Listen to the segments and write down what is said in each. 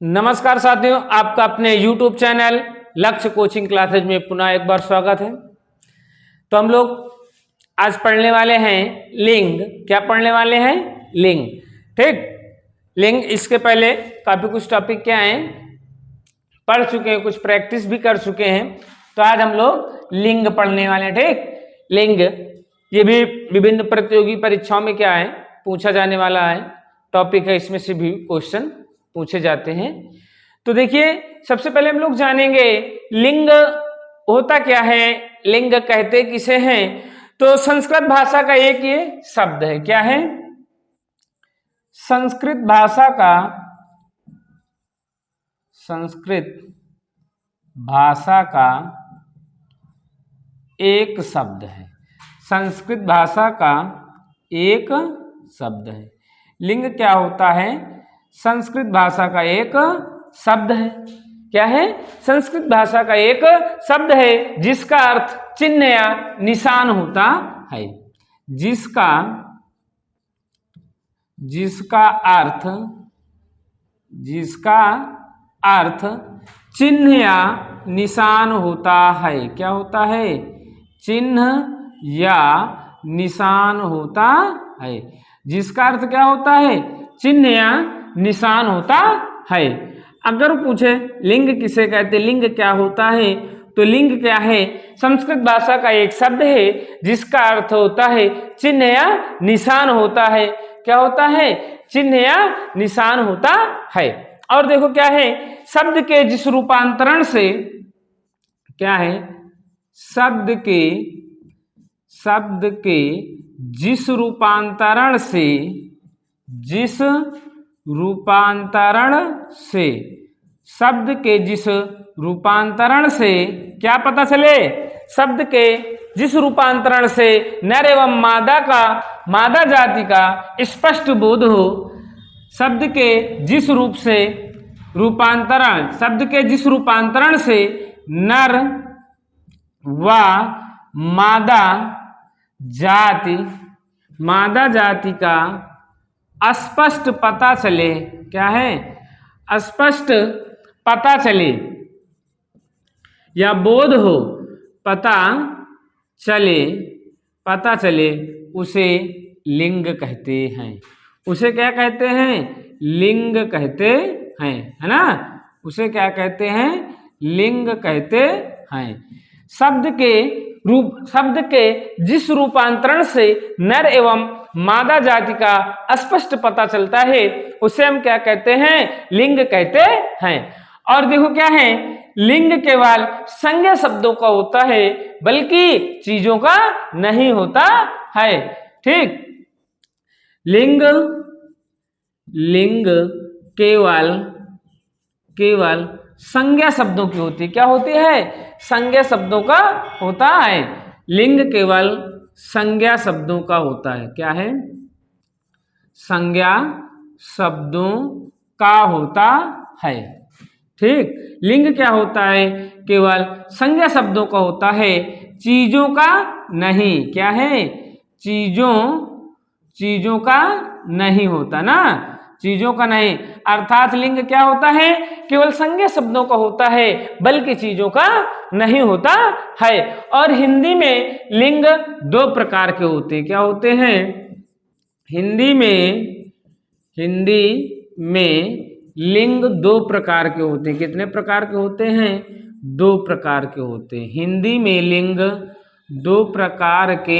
नमस्कार साथियों, आपका अपने YouTube चैनल लक्ष्य कोचिंग क्लासेज में पुनः एक बार स्वागत है। तो हम लोग आज पढ़ने वाले हैं लिंग। क्या पढ़ने वाले हैं? लिंग। ठीक, लिंग। इसके पहले काफी कुछ टॉपिक क्या हैं पढ़ चुके हैं, कुछ प्रैक्टिस भी कर चुके हैं। तो आज हम लोग लिंग पढ़ने वाले हैं। ठीक, लिंग ये भी विभिन्न प्रतियोगी परीक्षाओं में क्या है पूछा जाने वाला है टॉपिक है। इसमें से भी क्वेश्चन पूछे जाते हैं। तो देखिए, सबसे पहले हम लोग जानेंगे लिंग होता क्या है, लिंग कहते किसे हैं। तो संस्कृत भाषा का एक ये शब्द है। क्या है? संस्कृत भाषा का एक शब्द है। संस्कृत भाषा का एक शब्द है। लिंग क्या होता है? संस्कृत भाषा का एक शब्द है। क्या है? संस्कृत भाषा का एक शब्द है जिसका अर्थ चिन्ह या निशान होता है। जिसका अर्थ चिन्ह या निशान होता है। क्या होता है? चिन्ह या निशान होता है। जिसका अर्थ क्या होता है? चिन्ह या निशान होता है। अगर पूछे लिंग किसे कहते, लिंग क्या होता है, तो लिंग क्या है? संस्कृत भाषा का एक शब्द है जिसका अर्थ होता है चिन्ह या निशान होता है। क्या होता है? चिन्ह या निशान होता है। और देखो क्या है, शब्द के जिस रूपांतरण से क्या है, शब्द के जिस रूपांतरण से क्या पता चले? शब्द के जिस रूपांतरण से नर एवं मादा जाति का स्पष्ट बोध हो। शब्द के जिस रूपांतरण से नर व मादा जाति का स्पष्ट पता चले। क्या है? स्पष्ट पता चले या बोध हो, पता चले उसे लिंग कहते हैं। उसे क्या कहते हैं? लिंग कहते हैं, है ना। उसे क्या कहते हैं? लिंग कहते हैं। शब्द के जिस रूपांतरण से नर एवं मादा जाति का स्पष्ट पता चलता है उसे हम क्या कहते हैं? लिंग कहते हैं। और देखो क्या है, लिंग केवल संज्ञा शब्दों का होता है बल्कि चीजों का नहीं होता है। ठीक, लिंग केवल संज्ञा शब्दों की होती है। क्या होती है? संज्ञा शब्दों का होता है। लिंग केवल संज्ञा शब्दों का होता है। क्या है? संज्ञा शब्दों का होता है। ठीक, लिंग क्या होता है? केवल संज्ञा शब्दों का होता है, चीजों का नहीं। क्या है? चीजों का नहीं होता ना, चीजों का नहीं। अर्थात लिंग क्या होता है? केवल संज्ञा शब्दों का होता है बल्कि चीजों का नहीं होता है। और हिंदी में लिंग दो प्रकार के होते हैं। क्या होते हैं? हिंदी में लिंग दो प्रकार के होते हैं। कितने प्रकार के होते हैं? दो प्रकार के होते हैं। हिंदी में लिंग दो प्रकार के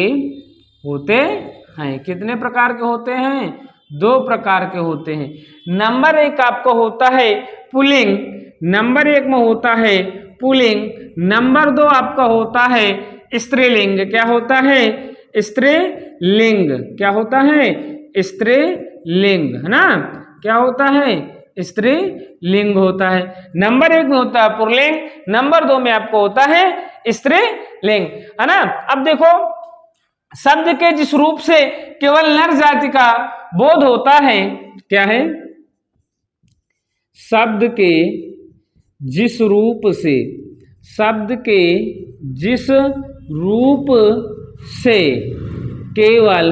होते हैं। कितने प्रकार के होते हैं? दो प्रकार के होते हैं। नंबर एक आपका होता है पुल्लिंग। नंबर एक में होता है पुल्लिंग। नंबर दो आपका होता है स्त्रीलिंग। क्या होता है? स्त्रीलिंग। क्या होता है? स्त्रीलिंग, है ना। क्या होता है? स्त्रीलिंग होता है। नंबर एक में होता है पुल्लिंग, नंबर दो में आपको होता है स्त्रीलिंग, है ना। अब देखो, शब्द के जिस रूप से केवल नर जाति का बोध होता है। क्या है? शब्द के जिस रूप से केवल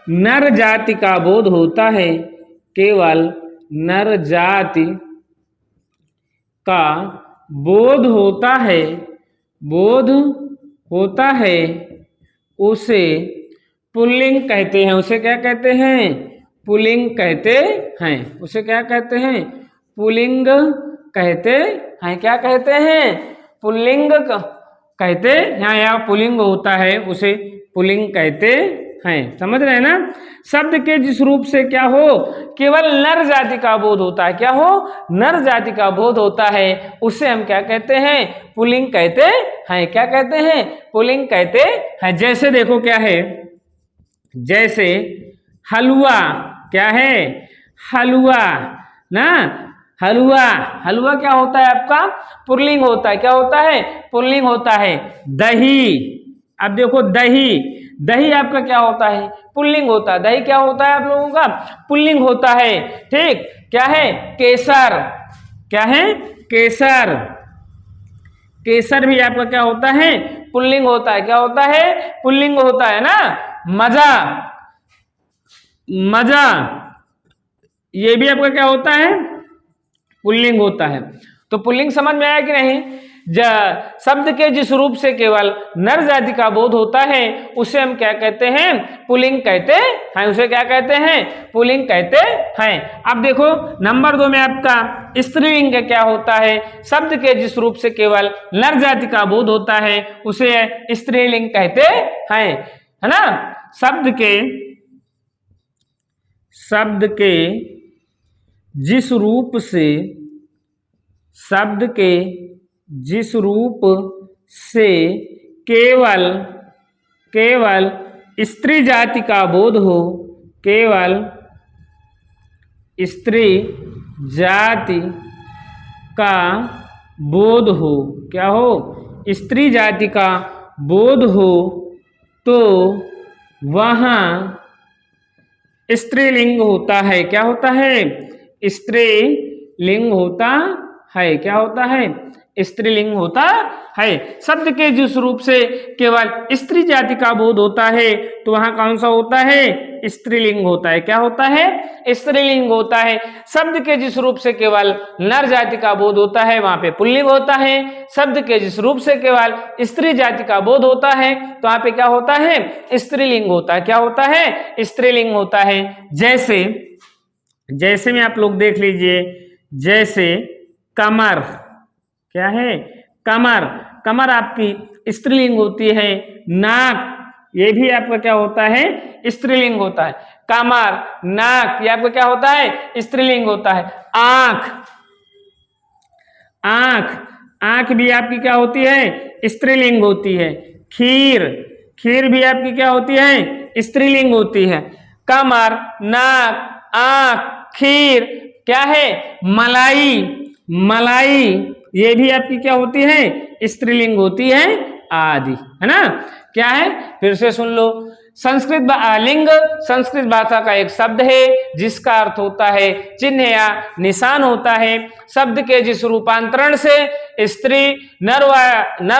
नर जाति का बोध होता है, केवल नर जाति का बोध होता है, बोध होता है, उसे पुल्लिंग कहते हैं। उसे क्या कहते हैं? पुल्लिंग कहते हैं। उसे क्या कहते हैं? पुल्लिंग कहते हैं। क्या कहते हैं? पुल्लिंग कहते हैं, या पुल्लिंग होता है उसे पुल्लिंग कहते हैं। समझ रहे हैं ना? शब्द के जिस रूप से क्या हो, केवल नर जाति का बोध होता है, क्या हो, नर जाति का बोध होता है, उसे हम क्या कहते हैं? पुल्लिंग कहते हैं। क्या कहते हैं? पुल्लिंग कहते हैं। जैसे देखो क्या है, जैसे हलवा, क्या है? हलवा ना, हलवा, हलवा क्या होता है आपका? पुल्लिंग होता है। क्या होता है? पुल्लिंग होता है। दही, अब देखो दही, दही आपका क्या होता है? पुल्लिंग होता है। दही क्या होता है आप लोगों का? पुल्लिंग होता है। ठीक, क्या है? केसर, क्या है? केसर, केसर भी आपका क्या होता है? पुल्लिंग होता है। क्या होता है? पुल्लिंग होता है ना। मजा, मजा, ये भी आपका क्या होता है? पुल्लिंग होता है। तो पुल्लिंग समझ में आया कि नहीं? शब्द के जिस रूप से केवल नर जाति का बोध होता है, उसे हम क्या कहते हैं? पुल्लिंग कहते हैं। उसे क्या कहते हैं? पुल्लिंग कहते हैं। अब देखो नंबर 2 में आपका स्त्रीलिंग क्या होता है? शब्द के जिस रूप से केवल नर जाति का बोध होता है, उसे स्त्रीलिंग कहते हैं, है ना? शब्द के जिस रूप से, शब्द के जिस रूप से केवल स्त्री जाति का बोध हो, केवल स्त्री जाति का बोध हो, क्या हो? स्त्री जाति का बोध हो, तो वहाँ स्त्रीलिंग होता है। क्या होता है? स्त्रीलिंग होता है। क्या होता है? स्त्रीलिंग होता है। शब्द के जिस रूप से केवल स्त्री जाति का बोध होता है, तो वहां कौन सा होता है? स्त्रीलिंग होता है। क्या होता है? स्त्रीलिंग होता है। शब्द के जिस रूप से केवल नर जाति का बोध होता है, वहां पे पुल्लिंग होता है। शब्द के जिस रूप से केवल स्त्री जाति का बोध होता है, तो वहां पे क्या होता है? स्त्रीलिंग होता है। क्या होता है? स्त्रीलिंग होता है। जैसे में आप लोग देख लीजिए, जैसे कमर, क्या है? कमर, कमर आपकी स्त्रीलिंग होती है। नाक, ये भी आपका क्या होता है? स्त्रीलिंग होता है। कमर, नाक, ये आपका क्या होता है? स्त्रीलिंग होता है। आंख, आंख, आंख भी आपकी क्या होती है? स्त्रीलिंग होती है। खीर, खीर भी आपकी क्या होती है? स्त्रीलिंग होती है। कमर, नाक, आंख, खीर, क्या है? मलाई, मलाई, ये भी आपकी क्या होती है? स्त्रीलिंग होती है, आदि, है ना? क्या है? फिर से सुन लो। संस्कृत लिंग संस्कृत भाषा का एक शब्द है जिसका अर्थ होता है चिन्ह या निशान होता है। शब्द के जिस रूपांतरण से स्त्री नर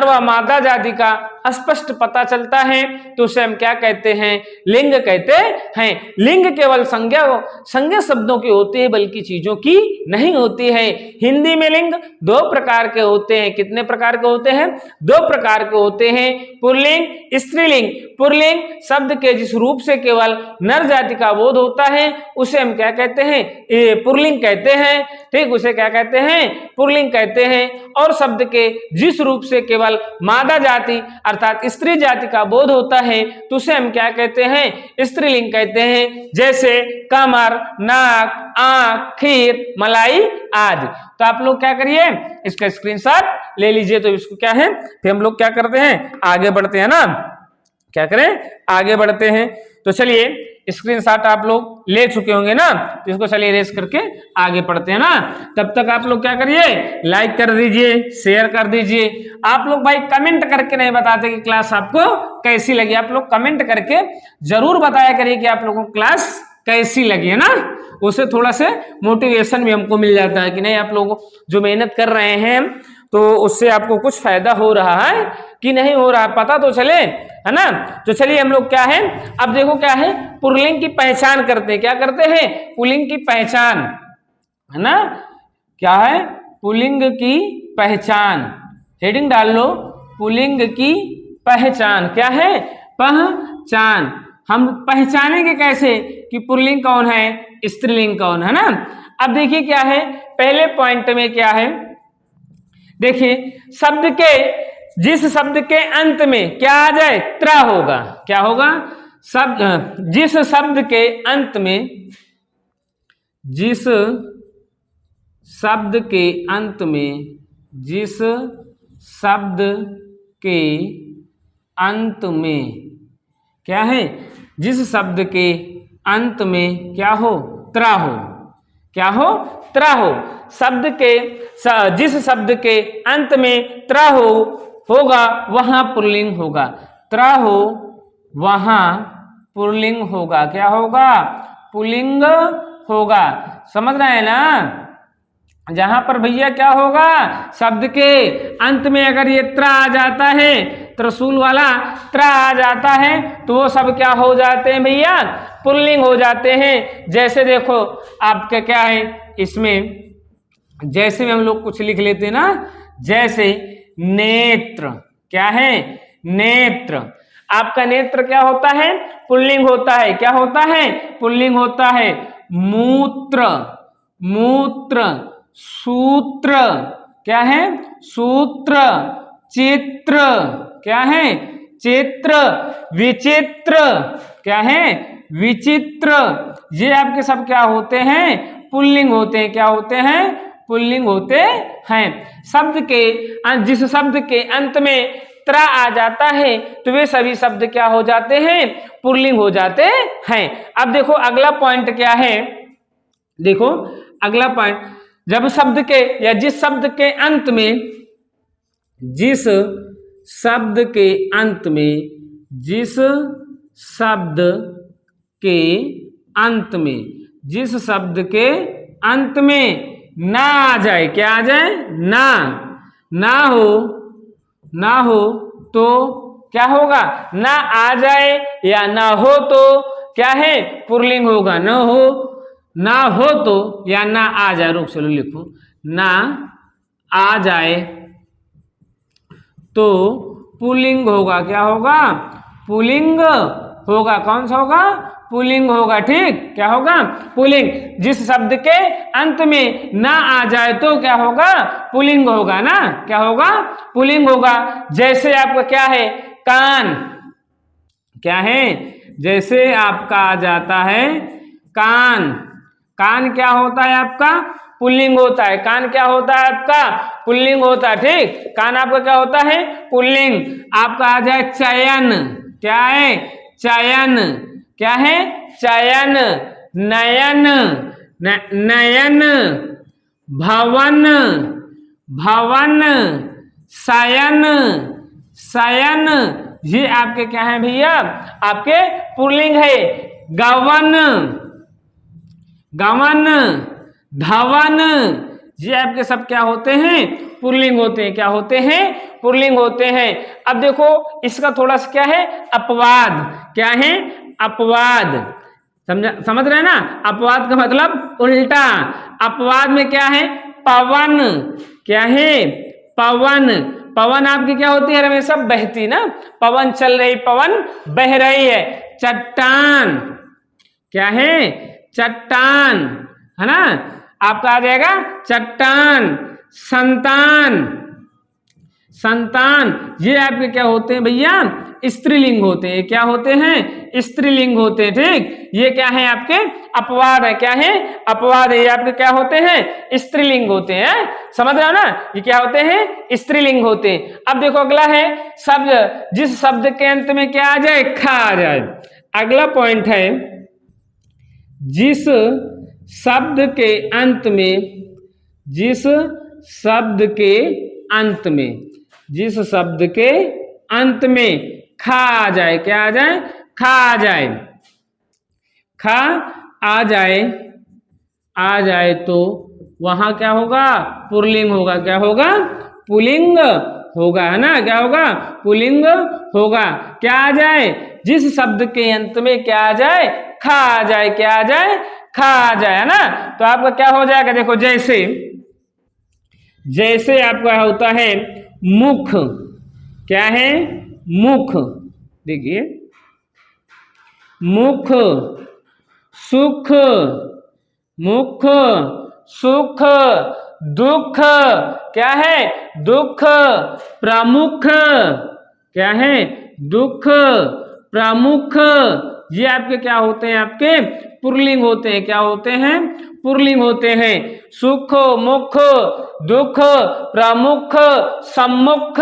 व मादा जाति का स्पष्ट पता चलता है, तो उसे हम क्या कहते हैं? लिंग कहते हैं। लिंग केवल संज्ञा शब्दों की होती है, बल्कि चीजों की नहीं होती है। हिंदी में लिंग 2 प्रकार के होते हैं। कितने प्रकार के होते हैं? 2 प्रकार के होते हैं, पुल्लिंग, स्त्रीलिंग। पुल्लिंग शब्द के जिस रूप से केवल नर जाति का बोध होता है, उसे हम क्या कहते हैं? पुल्लिंग कहते हैं। ठीक, उसे क्या कहते हैं? पुल्लिंग कहते हैं। और शब्द के जिस रूप से केवल मादा जाति अर्थात स्त्री जाति का बोध होता है, तो उसे हम क्या कहते हैं? स्त्रीलिंग कहते हैं। जैसे कमर, नाक, आंख, खीर, मलाई आदि। तो आप लोग क्या करिए, इसका स्क्रीनशॉट ले लीजिए। तो इसको क्या है, फिर हम लोग क्या करते हैं? आगे बढ़ते हैं ना। क्या करें? आगे बढ़ते हैं। तो चलिए स्क्रीनशॉट आप लोग ले चुके होंगे ना, तो इसको चलिए इरेज करके आगे पढ़ते हैं ना। तब तक आप लोग क्या करिए? लाइक कर दीजिए, शेयर कर दीजिए। आप लोग भाई कमेंट करके नहीं बताते कि क्लास आपको कैसी लगी। आप लोग कमेंट करके जरूर बताया करिए कि आप लोगों को क्लास कैसी लगी, है ना। उससे थोड़ा से मोटिवेशन भी हमको मिल जाता है कि नहीं, आप लोग जो मेहनत कर रहे हैं तो उससे आपको कुछ फायदा हो रहा है कि नहीं हो रहा, पता तो चले, है ना। तो चलिए हम लोग क्या है, अब देखो क्या है, पुल्लिंग की पहचान करते हैं। क्या करते हैं? पुल्लिंग की पहचान। है ना। क्या है? पुल्लिंग की पहचान, हेडिंग डाल लो, पुल्लिंग की पहचान। क्या है? पहचान। हम पहचानेंगे कैसे कि पुल्लिंग कौन है, स्त्रीलिंग कौन है ना। अब देखिए क्या है, पहले पॉइंट में क्या है, देखिए शब्द के, जिस शब्द के अंत में क्या आ जाए, त्रा होगा। क्या होगा? शब्द, जिस शब्द के अंत में, जिस शब्द के अंत में, जिस शब्द के अंत में क्या है, जिस शब्द के अंत में क्या हो, त्रा हो। क्या हो? त्रा हो। शब्द के, जिस शब्द के अंत में त्रा हो होगा वहां पुल्लिंग होगा। त्रा हो वहां पुल्लिंग होगा। क्या होगा? पुल्लिंग होगा। समझ रहे हैं ना। जहां पर भैया क्या होगा, शब्द के अंत में अगर ये त्रा आ जाता है, त्रिशूल वाला त्रा आ जाता है, तो वो सब क्या हो जाते हैं भैया, पुल्लिंग हो जाते हैं। जैसे देखो आपका क्या है इसमें, जैसे में हम लोग कुछ लिख लेते हैं ना, जैसे नेत्र। क्या है? नेत्र। आपका नेत्र क्या होता है, पुल्लिंग होता है। क्या होता है? पुल्लिंग होता है। मूत्र, मूत्र। सूत्र। क्या है? सूत्र। चित्र। क्या है? चित्र। विचित्र। क्या है? विचित्र। ये आपके सब क्या होते हैं, पुल्लिंग होते हैं। क्या होते हैं? पुल्लिंग होते हैं। शब्द के, जिस शब्द के अंत में त्रा आ जाता है तो वे सभी शब्द क्या हो जाते हैं, पुल्लिंग हो जाते हैं। अब देखो अगला पॉइंट क्या है, देखो अगला पॉइंट, जब शब्द के या जिस शब्द के अंत में, जिस शब्द के अंत में, जिस शब्द के अंत में, जिस शब्द के अंत में ना आ जाए। क्या आ जाए? ना। ना हो, ना हो तो क्या होगा, ना आ जाए या ना हो तो क्या है, पुल्लिंग होगा। ना हो, ना हो तो या ना आ जाए, रुक चलो लिखो, ना आ जाए तो पुल्लिंग होगा। क्या होगा? पुल्लिंग होगा। कौन सा होगा? पुल्लिंग होगा। ठीक, क्या होगा? पुल्लिंग। जिस शब्द के अंत में ना आ जाए तो क्या होगा, पुल्लिंग होगा ना। क्या होगा? पुल्लिंग होगा। जैसे आपका क्या है, कान। क्या है? जैसे आपका आ जाता है कान। कान क्या होता है आपका, पुल्लिंग होता है। कान क्या होता है आपका, पुल्लिंग होता है। ठीक, कान आपका क्या होता है, पुल्लिंग। आपका आ जाए चयन। क्या है? चयन। क्या है? चयन। नयन, नयन। भवन, भवन। शयन, शयन। ये आपके क्या है भैया, आपके पुल्लिंग है। गवन, गवन। धवन। ये आपके सब क्या होते हैं, पुल्लिंग होते हैं। क्या होते हैं? पुल्लिंग होते हैं। अब देखो इसका थोड़ा सा क्या है, अपवाद। क्या है? अपवाद। समझ रहे हैं ना। अपवाद का मतलब उल्टा। अपवाद में क्या है, पवन। क्या है? पवन। पवन आपकी क्या होती है हमेशा, बहती ना, पवन चल रही, पवन बह रही है। चट्टान। क्या है? चट्टान, है ना। आपका आ जाएगा चट्टान। संतान, संतान। ये आपके क्या होते हैं भैया, स्त्रीलिंग होते हैं। क्या होते हैं? स्त्रीलिंग होते हैं। ठीक, ये क्या है आपके, अपवाद है। क्या है? अपवाद है। ये आपके क्या होते हैं, स्त्रीलिंग होते हैं। समझ रहे हो ना, ये क्या होते हैं, स्त्रीलिंग होते हैं। अब देखो अगला है शब्द, जिस शब्द के अंत में क्या आ जाए, खा आ जाए। अगला पॉइंट है, जिस शब्द के अंत में, जिस शब्द के अंत में, जिस शब्द के अंत में खा आ जाए। क्या आ जाए? खा आ जाए। खा आ जाए, आ जाए तो वहां क्या होगा, पुल्लिंग होगा। क्या होगा? पुल्लिंग होगा, है ना। क्या होगा? पुल्लिंग होगा। क्या आ जाए? जिस शब्द के अंत में क्या आ जाए, खा आ जाए। क्या आ जाए? खा आ जाए, है ना। तो आपका क्या हो जाएगा, देखो जैसे जैसे आपका होता है मुख, क्या है मुख, देखिए मुख सुख, मुख सुख, दुख, क्या है दुख, प्रमुख, क्या है दुख प्रमुख, ये आपके क्या होते हैं, आपके पुल्लिंग होते हैं। क्या होते हैं, पुल्लिंग होते हैं। सुख, मुख, दुख, प्रमुख, सम्मुख,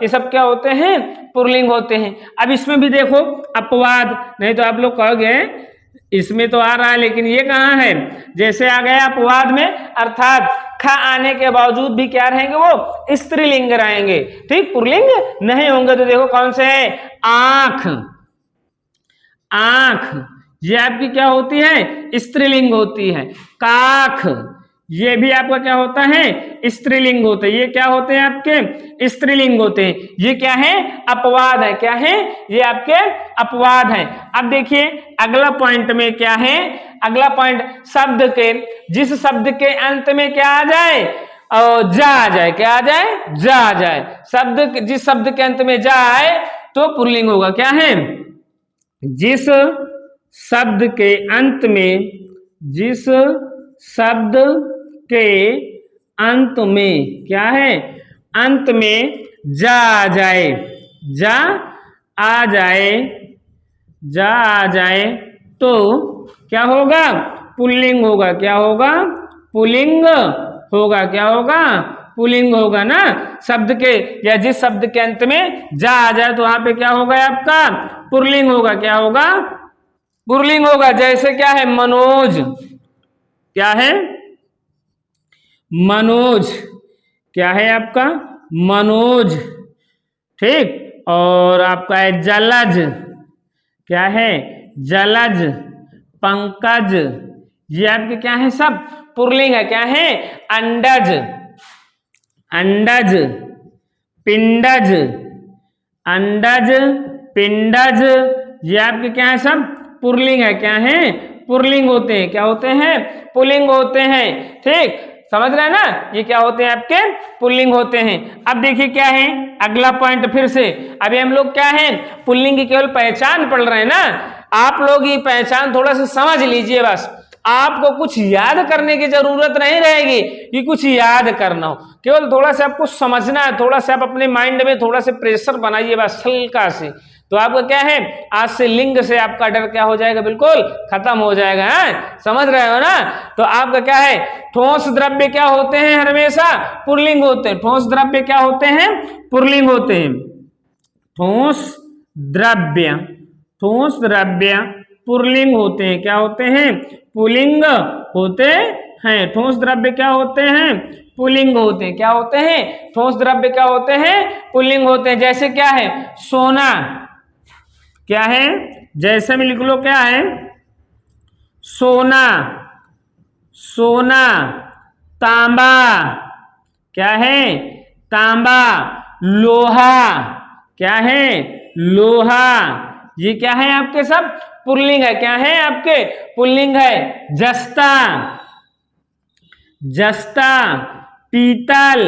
ये सब क्या होते हैं, पुल्लिंग होते हैं। अब इसमें भी देखो अपवाद, नहीं तो आप लोग कहोगे इसमें तो आ रहा है लेकिन ये कहाँ है, जैसे आ गया अपवाद में, अर्थात ख आने के बावजूद भी क्या रहेंगे, वो स्त्रीलिंग रहेंगे, ठीक, पुल्लिंग नहीं होंगे। तो देखो कौन से है, आंख, आंख ये आपकी क्या होती है, स्त्रीलिंग होती है। काख ये भी आपका क्या होता है, स्त्रीलिंग होते हैं। ये क्या होते हैं, आपके स्त्रीलिंग होते हैं। ये क्या है, अपवाद है। क्या है, ये आपके अपवाद है। अब देखिए अगला पॉइंट में क्या है, अगला पॉइंट, शब्द के, जिस शब्द के अंत में क्या आ जाए, जा आ जाए, क्या आ जाए, जा आ जाए। शब्द, जिस शब्द के अंत में जा आए तो पुल्लिंग होगा। क्या है, जिस शब्द के अंत में, जिस शब्द के अंत में क्या है, अंत में जा आ जाए, जा आ जाए, जा आ जाए तो क्या होगा, पुल्लिंग होगा। क्या होगा, पुल्लिंग होगा। क्या होगा, पुल्लिंग होगा ना। शब्द के या जिस शब्द के अंत में जा आ जाए तो वहां पे क्या होगा, आपका पुल्लिंग होगा। क्या होगा, पुल्लिंग होगा। जैसे क्या है, मनोज, क्या है मनोज, क्या है आपका मनोज, ठीक। और आपका है जलज, क्या है जलज, पंकज, ये आपके क्या है, सब पुल्लिंग है। क्या है, अंडज, अंडज, पिंडज, अंडज, पिंडज, ये आपके क्या है, सब पुल्लिंग है। क्या है, पुल्लिंग होते हैं। क्या होते हैं, पुल्लिंग होते हैं, ठीक, समझ रहे हैं ना। ये क्या होते हैं, आपके पुल्लिंग होते हैं। अब देखिए क्या है अगला पॉइंट, फिर से अभी हम लोग क्या है, पुल्लिंग की केवल पहचान पढ़ रहे हैं ना। आप लोग ये पहचान थोड़ा सा समझ लीजिए, बस आपको कुछ याद करने की जरूरत नहीं रहेगी कि कुछ याद करना हो, केवल थोड़ा सा आपको समझना है, थोड़ा सा आप अपने माइंड में थोड़ा सा प्रेशर बनाइए बस हल्का से। तो आपका क्या है, आज से लिंग से आपका डर क्या हो जाएगा, बिल्कुल खत्म हो जाएगा, है समझ रहे हो ना। तो आपका क्या है, ठोस द्रव्य क्या होते हैं, हमेशा पुल्लिंग होते हैं। ठोस द्रव्य क्या होते हैं, पुल्लिंग होते हैं। ठोस द्रव्य, ठोस द्रव्य पुल्लिंग होते हैं। क्या होते हैं, पुल्लिंग होते हैं। ठोस द्रव्य क्या होते हैं, पुल्लिंग होते हैं। क्या होते हैं, ठोस द्रव्य क्या होते हैं, पुल्लिंग होते हैं। जैसे क्या है, सोना, क्या है, जैसे में लिख लो, क्या है, सोना, सोना, तांबा, क्या है, तांबा, लोहा, क्या है, लोहा, ये क्या है, आपके सब पुल्लिंग है। क्या है, आपके पुल्लिंग है। जस्ता, जस्ता, पीतल,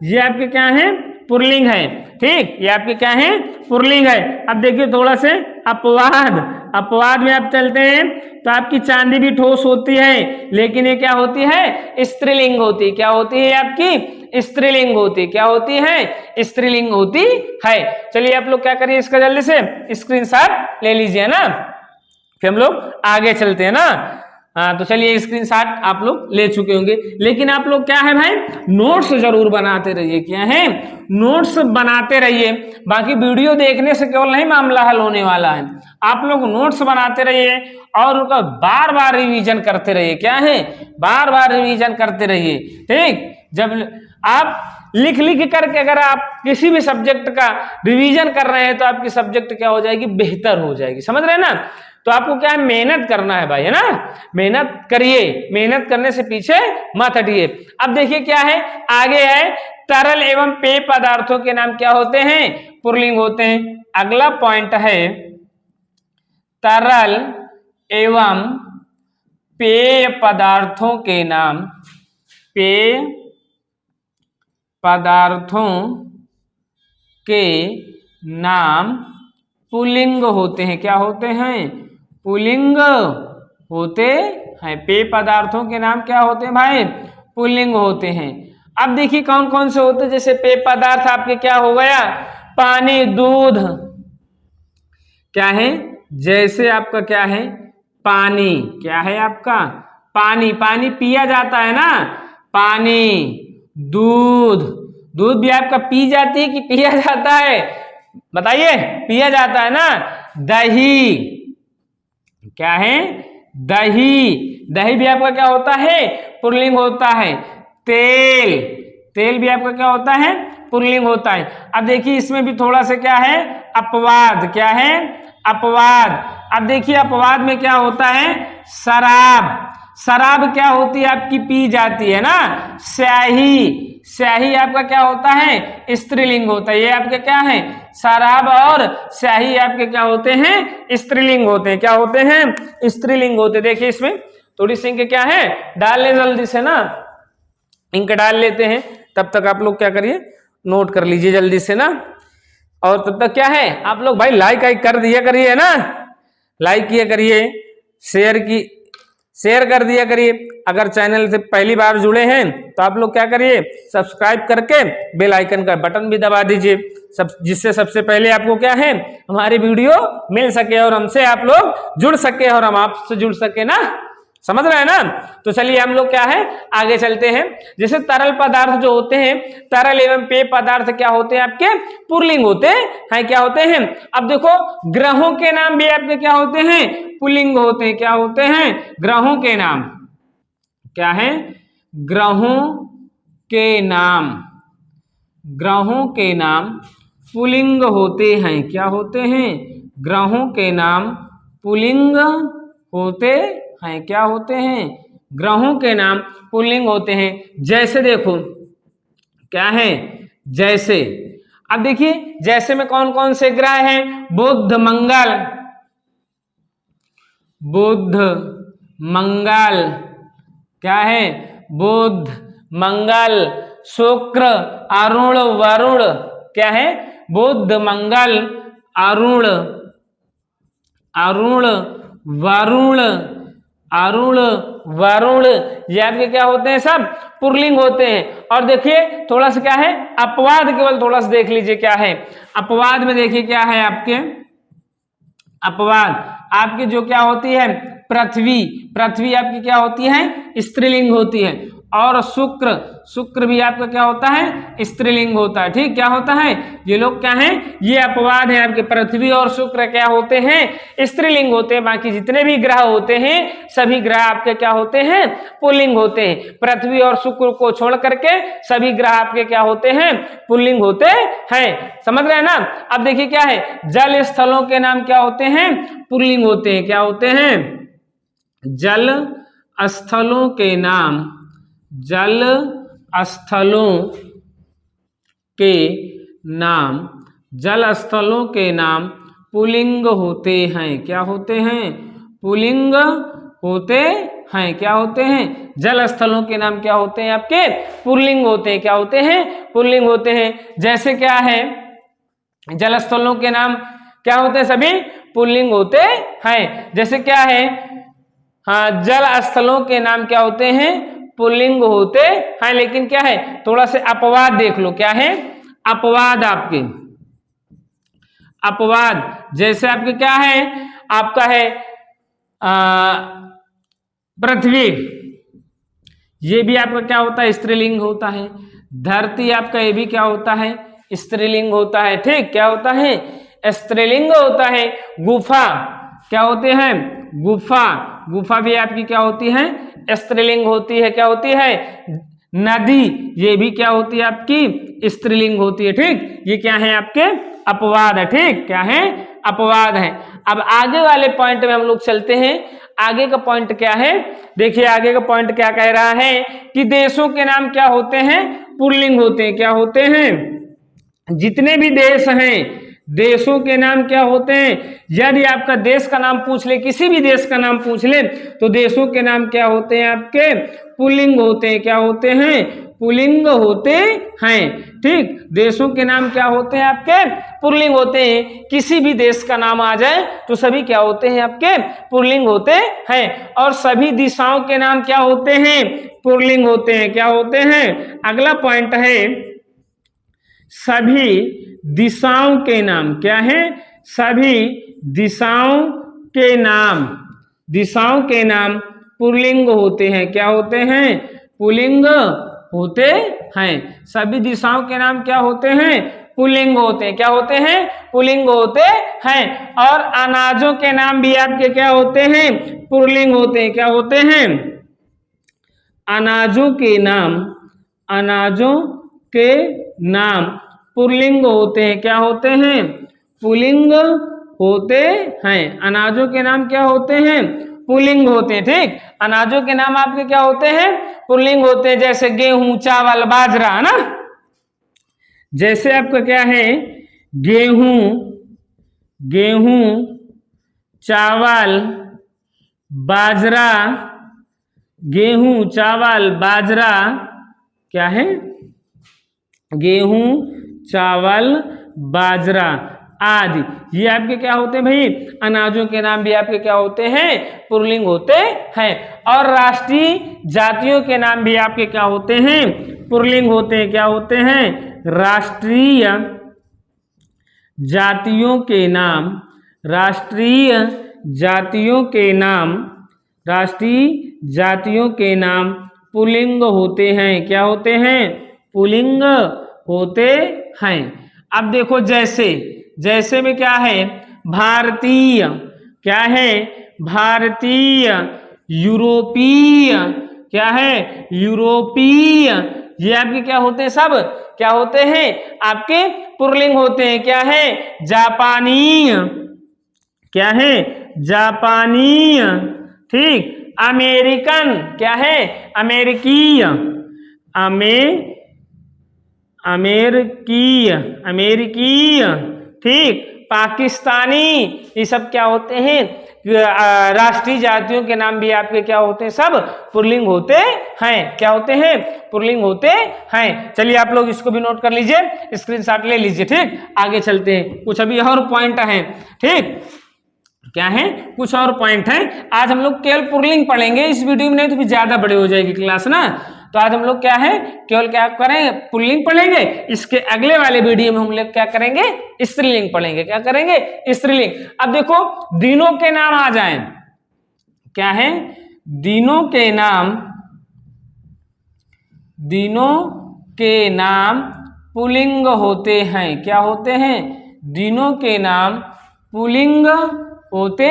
ये आपके क्या है, पुल्लिंग है, ठीक, ये आपके क्या है, पुल्लिंग है। अब देखिए थोड़ा से अपवाद, अपवाद में आप चलते हैं तो आपकी चांदी भी ठोस होती है लेकिन ये क्या होती है, स्त्रीलिंग होती है। क्या होती है, आपकी स्त्रीलिंग होती है। क्या होती है, स्त्रीलिंग होती है। चलिए आप लोग क्या करिए, इसका जल्दी से स्क्रीनशॉट ले लीजिए ना, फिर हम लोग आगे चलते हैं ना। हाँ तो चलिए स्क्रीनशॉट आप लोग ले चुके होंगे, लेकिन आप लोग क्या है भाई, नोट्स जरूर बनाते रहिए। क्या है, नोट्स बनाते रहिए। बाकी वीडियो देखने से केवल नहीं मामला हल होने वाला है, आप लोग नोट्स बनाते रहिए और उनका बार बार रिवीजन करते रहिए। क्या है, बार बार रिवीजन करते रहिए, ठीक। जब आप लिख लिख करके अगर आप किसी भी सब्जेक्ट का रिवीजन कर रहे हैं तो आपकी सब्जेक्ट क्या हो जाएगी, बेहतर हो जाएगी, समझ रहे हैं ना। तो आपको क्या है, मेहनत करना है भाई, है ना, मेहनत करिए, मेहनत करने से पीछे मत हटिए। अब देखिए क्या है, आगे है, तरल एवं पेय पदार्थों के नाम क्या होते हैं, पुल्लिंग होते हैं। अगला पॉइंट है, तरल एवं पेय पदार्थों के नाम, पेय पदार्थों के नाम पुल्लिंग होते हैं। क्या होते हैं? पुल्लिंग होते हैं। पेय पदार्थों के नाम क्या होते हैं भाई? पुल्लिंग होते हैं। अब देखिए कौन कौन से होते हैं। जैसे पेय पदार्थ आपके क्या हो गया? पानी, दूध, क्या है? जैसे आपका क्या है? पानी, क्या है आपका? पानी, पानी पिया जाता है ना, पानी। दूध, दूध भी आपका पी जाती है कि पिया जाता है? बताइए, पिया जाता है ना। दही, क्या है? दही, दही भी आपका क्या होता है? पुल्लिंग होता है। तेल, तेल भी आपका क्या होता है? पुल्लिंग होता है। अब देखिए इसमें भी थोड़ा सा क्या है? अपवाद, क्या है? अपवाद। अब देखिए अपवाद में क्या होता है? शराब, शराब क्या होती है आपकी? पी जाती है ना। स्याही, स्याही आपका क्या होता है? स्त्रीलिंग होता है। ये आपके क्या है? शराब और स्याही आपके क्या होते हैं? स्त्रीलिंग होते हैं। क्या होते हैं? स्त्रीलिंग होते हैं। देखिए इसमें थोड़ी सी इंक क्या है? डाल ले जल्दी से ना, इंक डाल लेते हैं। तब तक आप लोग क्या करिए? नोट कर लीजिए जल्दी से ना। और तब तक क्या है? आप लोग भाई लाइक कर दिया करिए ना, लाइक किया करिए, शेयर कर दिया करिए। अगर चैनल से पहली बार जुड़े हैं तो आप लोग क्या करिए? सब्सक्राइब करके बेल आइकन का बटन भी दबा दीजिए, जिससे सबसे पहले आपको क्या है? हमारी वीडियो मिल सके और हमसे आप लोग जुड़ सके और हम आपसे जुड़ सके ना। समझ रहे हैं ना? तो चलिए हम लोग क्या है? आगे चलते हैं। जैसे तरल पदार्थ जो होते हैं, तरल एवं पेय पदार्थ क्या होते हैं आपके? पुल्लिंग होते हैं। क्या होते हैं? अब देखो ग्रहों के नाम भी आपके क्या होते हैं? पुल्लिंग होते हैं। क्या होते हैं? ग्रहों के नाम, क्या है? ग्रहों के नाम, ग्रहों के नाम पुल्लिंग होते हैं। क्या होते हैं? ग्रहों के नाम पुल्लिंग होते हैं। क्या होते हैं? ग्रहों के नाम पुल्लिंग होते हैं। जैसे देखो क्या है? जैसे, अब देखिए जैसे में कौन कौन से ग्रह हैं? बुध, मंगल, बुध, मंगल, क्या है? बुध, मंगल, शुक्र, अरुण, वरुण, क्या है? बुध, मंगल, अरुण, अरुण, वरुण, अरुण, वरुण, ये आपके क्या होते हैं? सब पुल्लिंग होते हैं। और देखिए थोड़ा सा क्या है? अपवाद केवल थोड़ा सा देख लीजिए क्या है। अपवाद में देखिए क्या है आपके? अपवाद आपकी जो क्या होती है? पृथ्वी, पृथ्वी आपकी क्या होती है? स्त्रीलिंग होती है। और शुक्र, शुक्र भी आपका क्या होता है? स्त्रीलिंग होता है। ठीक, क्या होता है? ये लोग क्या हैं? ये अपवाद है आपके। पृथ्वी और शुक्र क्या होते हैं? स्त्रीलिंग होते हैं। बाकी जितने भी ग्रह होते हैं सभी ग्रह आपके क्या होते हैं? पुल्लिंग होते हैं। पृथ्वी और शुक्र को छोड़ करके सभी ग्रह आपके क्या होते हैं? पुल्लिंग होते हैं। समझ रहे हैं ना? अब देखिए क्या है? जल स्थलों के नाम क्या होते हैं? पुल्लिंग होते हैं। क्या होते हैं? जल स्थलों के नाम, जल स्थलों के नाम, जल स्थलों के नाम पुल्लिंग होते हैं। क्या होते हैं? पुल्लिंग होते हैं। क्या होते हैं? जल स्थलों के नाम क्या होते हैं आपके? पुल्लिंग होते हैं। क्या होते हैं? पुल्लिंग होते हैं। जैसे क्या है? जल स्थलों के नाम क्या होते हैं? सभी पुल्लिंग होते हैं। जैसे क्या है? हाँ, जल स्थलों के नाम क्या होते हैं? पुल्लिंग होते हैं। लेकिन क्या है? थोड़ा से अपवाद देख लो। क्या है? अपवाद आपके, अपवाद जैसे आपके क्या है? आपका है पृथ्वी, ये भी आपका क्या होता है? स्त्रीलिंग होता है। धरती आपका ये भी क्या होता है? स्त्रीलिंग होता है। ठीक, क्या होता है? स्त्रीलिंग होता है। गुफा क्या होते हैं? गुफा, गुफा भी आपकी क्या होती है? स्त्रीलिंग होती है। क्या होती है? नदी, ये भी क्या होती है आपकी? स्त्रीलिंग होती है। ठीक, ये क्या है आपके? अपवाद है। ठीक, क्या है? अपवाद है। अब आगे वाले पॉइंट में हम लोग चलते हैं। आगे का पॉइंट क्या है? देखिए आगे का पॉइंट क्या कह रहा है कि देशों के नाम क्या होते हैं? पुल्लिंग होते हैं। क्या होते हैं? जितने भी देश हैं, देशों के नाम क्या होते हैं? यदि आपका देश का नाम पूछ ले, किसी भी देश का नाम पूछ ले, तो देशों के नाम क्या होते हैं? आपके पुल्लिंग होते हैं। क्या होते हैं? पुल्लिंग होते हैं। ठीक, देशों के नाम क्या होते हैं? आपके पुल्लिंग होते हैं। किसी भी देश का नाम आ जाए तो सभी क्या होते हैं? आपके पुल्लिंग होते हैं। और सभी दिशाओं के नाम क्या होते हैं? पुल्लिंग होते हैं। क्या होते हैं? अगला पॉइंट है, सभी दिशाओं के नाम क्या है? सभी दिशाओं के नाम, दिशाओं के नाम पुल्लिंग होते हैं। क्या होते हैं? पुल्लिंग होते हैं। सभी दिशाओं के नाम क्या होते हैं? पुल्लिंग होते हैं। क्या होते हैं? पुल्लिंग होते हैं। और अनाजों के नाम भी आपके क्या होते हैं? पुल्लिंग होते हैं। क्या होते हैं? अनाजों के नाम, अनाजों के नाम पुल्लिंग होते हैं। क्या होते हैं? पुल्लिंग होते हैं। अनाजों के नाम क्या होते हैं? पुल्लिंग होते हैं। ठीक, अनाजों के नाम आपके क्या होते हैं? पुल्लिंग होते हैं। जैसे गेहूं, चावल, बाजरा, है ना। जैसे आपका क्या है? गेहूं, गेहूं, चावल, बाजरा, गेहूं, चावल, बाजरा, क्या है? गेहूं, चावल, बाजरा आदि, ये आपके क्या होते हैं भाई? अनाजों के नाम भी आपके क्या होते हैं? पुल्लिंग होते हैं। और राष्ट्रीय जातियों के नाम भी आपके क्या होते हैं? पुल्लिंग होते हैं। क्या होते हैं? राष्ट्रीय जातियों के नाम, राष्ट्रीय जातियों के नाम, राष्ट्रीय जातियों के नाम पुल्लिंग होते हैं। क्या होते हैं? पुल्लिंग होते हैं। अब देखो, जैसे, जैसे में क्या है? भारतीय, क्या है? भारतीय, यूरोपीय, क्या है? यूरोपीय, ये आपके क्या होते हैं? सब क्या होते हैं? आपके पुल्लिंग होते हैं। क्या है? जापानी, क्या है? जापानी। ठीक, अमेरिकन, क्या है? अमेरिकीय, अमेरिकीय, अमेरिकीय। ठीक, पाकिस्तानी, ये सब क्या होते हैं? राष्ट्रीय जातियों के नाम भी आपके क्या होते हैं? सब पुल्लिंग होते हैं। क्या होते हैं? पुल्लिंग होते हैं। चलिए आप लोग इसको भी नोट कर लीजिए, स्क्रीनशॉट ले लीजिए। ठीक, आगे चलते हैं, कुछ अभी और पॉइंट है। ठीक, क्या है? कुछ और पॉइंट है। आज हम लोग केवल पुल्लिंग पढ़ेंगे इस वीडियो में, नहीं तो फिर ज्यादा बड़े हो जाएगी क्लास ना। तो आज हम लोग क्या है? केवल क्या करें? पुल्लिंग पढ़ेंगे। इसके अगले वाले वीडियो में हम लोग क्या करेंगे? स्त्रीलिंग पढ़ेंगे। क्या करेंगे? स्त्रीलिंग। अब देखो, दिनों के नाम आ जाएं, क्या है? दिनों के नाम, दिनों के नाम पुल्लिंग होते हैं। क्या होते हैं? दिनों के नाम पुल्लिंग होते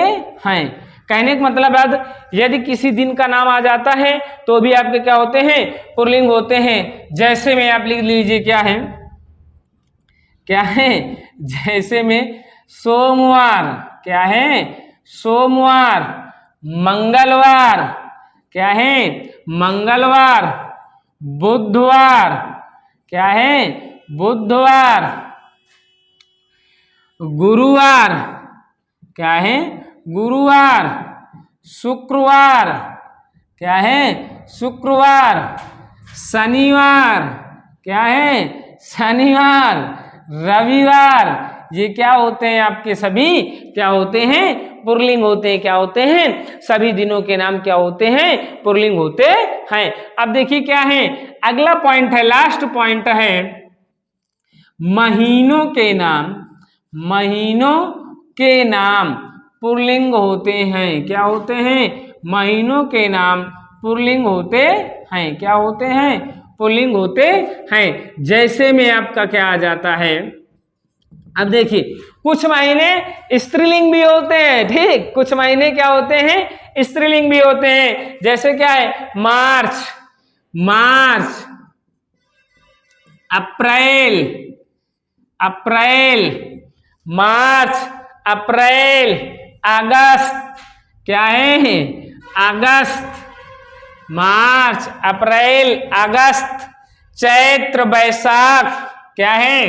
हैं। कहने का मतलब यदि किसी दिन का नाम आ जाता है तो भी आपके क्या होते हैं? पुल्लिंग होते हैं। जैसे में आप लिख लीजिए, क्या है? क्या है? जैसे में सोमवार, क्या है? सोमवार, मंगलवार, क्या है? मंगलवार, बुधवार, क्या है? बुधवार, गुरुवार, क्या है? गुरुवार, शुक्रवार, क्या है? शुक्रवार, शनिवार, क्या है? शनिवार, रविवार, ये क्या होते हैं? आपके सभी क्या होते हैं? पुल्लिंग होते हैं। क्या होते हैं? सभी दिनों के नाम क्या होते हैं? पुल्लिंग होते हैं। अब देखिए क्या है? अगला पॉइंट है, लास्ट पॉइंट है, महीनों के नाम, महीनों के नाम पुल्लिंग होते हैं। क्या होते हैं? महीनों के नाम पुल्लिंग होते हैं। क्या होते हैं? पुल्लिंग होते हैं। जैसे में आपका क्या आ जाता है? अब देखिए, कुछ महीने स्त्रीलिंग भी होते हैं। ठीक, कुछ महीने क्या होते हैं? स्त्रीलिंग भी होते हैं। जैसे क्या है? मार्च, मार्च, अप्रैल, अप्रैल, मार्च, अप्रैल, अगस्त, क्या है? अगस्त, मार्च, अप्रैल, अगस्त, चैत्र, बैसाख, क्या है?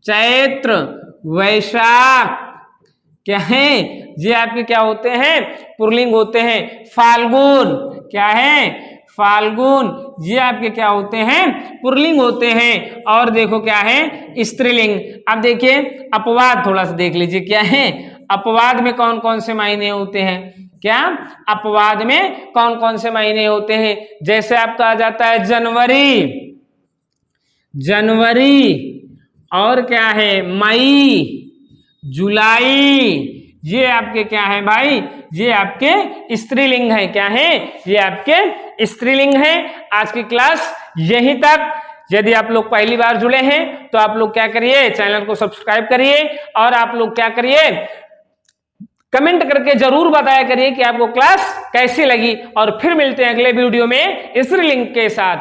चैत्र, वैशाख क्या है, ये आपके क्या होते हैं, पुल्लिंग होते हैं। फाल्गुन क्या है, फाल्गुन, ये आपके क्या होते हैं, पुल्लिंग होते हैं। और देखो क्या है, स्त्रीलिंग। अब देखिए अपवाद थोड़ा सा देख लीजिए, क्या है अपवाद में कौन कौन से महीने होते हैं, क्या अपवाद में कौन कौन से महीने होते हैं। जैसे आपका आ जाता है जनवरी, जनवरी, और क्या है मई, जुलाई, ये आपके क्या है भाई, ये आपके स्त्रीलिंग है। क्या है, ये आपके स्त्रीलिंग है। आज की क्लास यहीं तक। यदि आप लोग पहली बार जुड़े हैं तो आप लोग क्या करिए, चैनल को सब्सक्राइब करिए, और आप लोग क्या करिए, कमेंट करके जरूर बताया करिए कि आपको क्लास कैसी लगी। और फिर मिलते हैं अगले वीडियो में स्त्रीलिंग के साथ।